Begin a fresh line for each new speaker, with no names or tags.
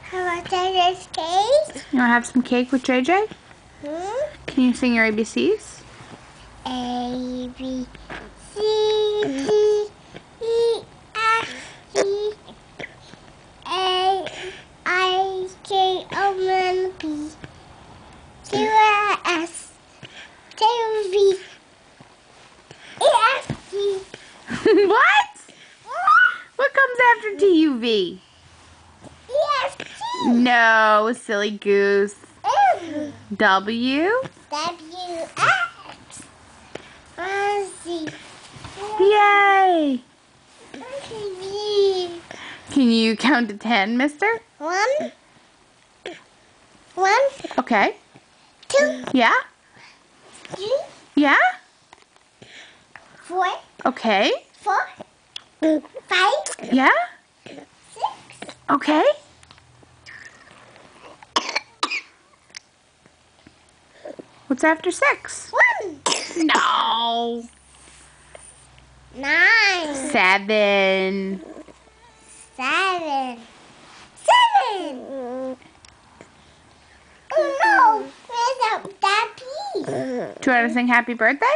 How about this cake?
You want to have some cake with JJ? Can you sing your ABCs?
A, B, C, D, E, F, G, A, I, J, O, N, P, Q, R, S, T, U, V, E, F, G.
What? What comes after TUV?
E, F, G.
No, silly goose.
M,
W?
W, X, Y, Z.
Yay!
V.
Can you count to 10, mister?
1, 1,
Okay.
2,
Yeah?
3,
Yeah?
4,
Okay.
4, 5,
Yeah?
6,
Okay. What's after 6?
1,
No.
9,
7.
7, 7. Oh no, where's that piece?
Do you want to sing happy birthday?